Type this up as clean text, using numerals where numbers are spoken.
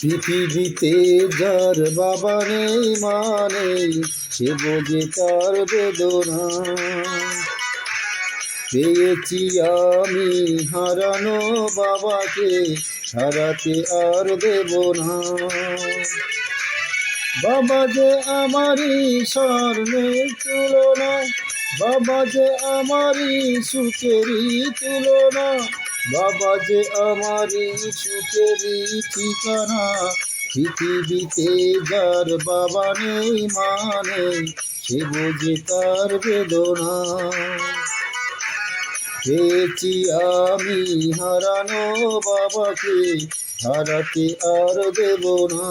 পৃথিবীতে যার বাবা নেই মা নেই, সে বোঝে তার বেদনা। পেয়েছি আমি হারানো বাবাকে, হারাতে আর দেব না। বাবা যে আমারই স্বর্ণের তুলনা, বাবা যে আমারই সুখেরই তুলনা, বাবা যে আমারই সুখেরই ঠিকানা। পৃথিবীতে যার বাবা নেই মা নেই, সে বোঝে তার বেদনা। পেয়েছি আমি হারানো বাবাকে, হারাতে আর দেব না।